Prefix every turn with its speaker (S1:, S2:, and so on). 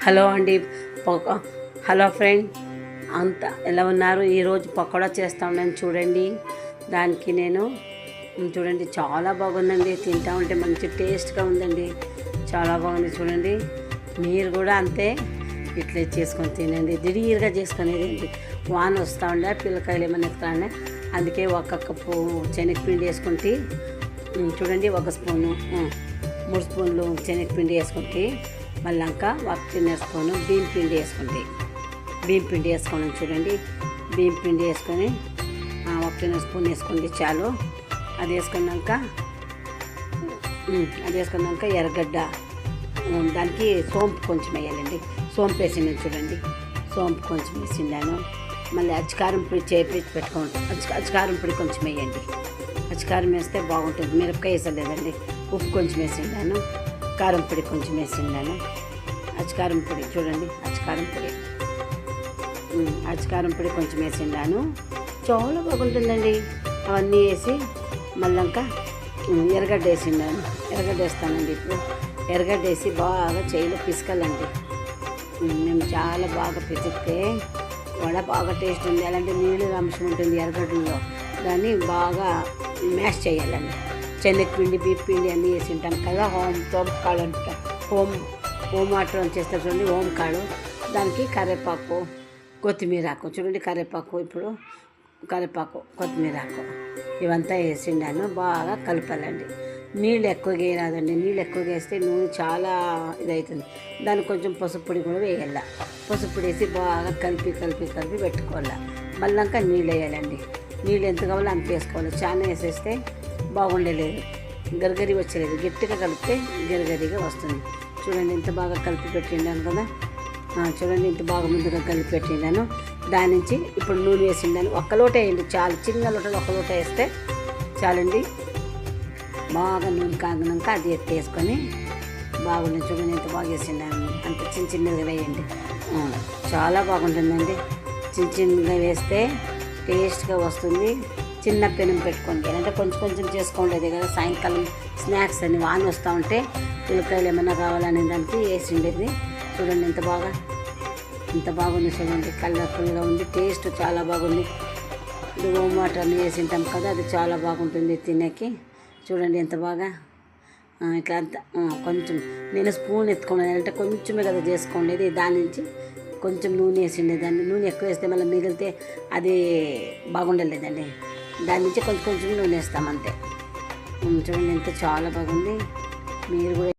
S1: Hello అండి. Hello friend, అంతా ఎలా ఉన్నారు? ఈరోజు పకోడా చేస్తా ఉన్నాను చూడండి. దానికి నేను చూడండి చాలా బాగుందండి. తింటా ఉంటే మంచి టేస్ట్గా ఉందండి. చాలా బాగుంది చూడండి. మీరు కూడా అంతే ఇట్లా చేసుకొని తినండి. దిడీరుగా చేసుకునేది. వాన వస్తూ ఉండే పిల్లకాయలు ఏమైనా ఎత్తుకున్నా, అందుకే ఒక కప్పు శనగపిండి వేసుకుంటే చూడండి, ఒక స్పూను 3 స్పూన్లు శనగపిండి వేసుకుంటే, మళ్ళీ ఇంకా 1 స్పూను బియ్యం పిండి వేసుకుంటే, బియ్యం పిండి వేసుకోండి చూడండి. బియ్యం పిండి వేసుకొని 1 స్పూన్ వేసుకోండి చాలు. అది వేసుకున్నాక ఎర్రగడ్డ, దానికి సోంపు కొంచెం వేయాలండి. సోంపు వేసిండాను చూడండి, సోంపు కొంచెం వేసిండాను. మళ్ళీ అచ్చికారం పొడి చేపించి పెట్టుకోండి. అచ్చికారం పొడి కొంచెం వేయండి. అచ్చికారం వేస్తే బాగుంటుంది. మిరపకాయ వేసలేదండి. ఉప్పు కొంచెం వేసిండాను, కారం పొడి కొంచెం వేసిండాను. అచ్చికారం పొడి చూడండి, అచ్చికారం పొడి కొంచెం వేసిండాను. చాలా బాగుంటుందండి. అవన్నీ వేసి మళ్ళీ ఇంకా ఎర్రగడ్డ వేసిండాను. ఎర్రగడ్డ వేస్తానండి. ఇప్పుడు ఎర్రగడ్డ వేసి బాగా చేయిలో పిసకాలండి. మేము చాలా బాగా పిసికితే వడ బాగా టేస్ట్ ఉంది. అలాంటి నీళ్ళు అంశం ఉంటుంది ఎర్రగడ్డలో. దాన్ని బాగా మ్యాష్ చేయాలండి. శనగపిండి, బియ్యం పిండి అన్నీ వేసి ఉంటాం కదా. కాಳು అంట, హోమ్ వాటర్ చేస్తారు చూడండి, హోమ్ కాಳು. దానికి కరివేపాకు, కొత్తిమీరాకు చూడండి. కరివేపాకు, కొత్తిమీరాకు ఇవంతా వేసిండాను. బాగా కలపాలండి. నీళ్ళు ఎక్కువగా వేయరాదండి. నీళ్ళు ఎక్కువగా వేస్తే నూనె చాలా ఇదవుతుంది. దానికి కొంచెం పసుపు పొడి కూడా వేయాల. పసుపు పొడి వేసి బాగా కలిపి పెట్టుకోవాలి. మళ్ళీ ఇంకా నీళ్ళు వేయాలండి. నీళ్ళు ఎంత కావాలో అంత వేసుకోవాలి. చాలా వేసేస్తే బాగుండలేదు, గరిగరి వచ్చలేదు. గట్టిగా కలిపితే గరిగరిగా వస్తుంది. చూడండి ఎంత బాగా కలిపి పెట్టిండాను కదా. చూడండి ఇంత బాగా ముందుగా కలిపి పెట్టిండాను. దాని నుంచి ఇప్పుడు నూనె వేసిండాను. 1 లోట వేయండి చాలు. చిన్న లోటలో 1 లోట వేస్తే చాలండి. బాగా నూనె కాగినాక అది ఎత్తేసుకొని బాగుంది. చూడండి ఎంత బాగా వేసిండాను. అంత చిన్నగా వేయండి. చాలా బాగుంటుందండి. చిన్నగా వేస్తే టేస్ట్గా వస్తుంది. చిన్న పెనం పెట్టుకోండి. అంటే కొంచెం చేసుకోండి కదా. సాయంకాలం స్నాక్స్ అని వాన వస్తూ ఉంటే పిల్లకాయలు ఏమైనా కావాలనే దానికి వేసిండేది. చూడండి ఎంత బాగుంది చూడండి. కలర్ఫుల్గా ఉంది. టేస్ట్ చాలా బాగుంది. ఇది హోమ్ వాటర్ అన్నీ వేసి ఉంటాం కదా, అది చాలా బాగుంటుంది తినేకి. చూడండి ఎంత బాగా ఇట్లా అంతా కొంచెం నేను స్పూన్ ఎత్తుకున్నాను. అంటే కొంచెమే కదా చేసుకోండి. దాని నుంచి కొంచెం నూనె వేసిండే. దాన్ని నూనె ఎక్కువ వేస్తే మళ్ళీ మిగిలితే అది బాగుండలేదండి. దాని నుంచి కొంచెం నూనె వేస్తాం అంతే. చూడండి ఎంత చాలా బాగుంది. మీరు కూడా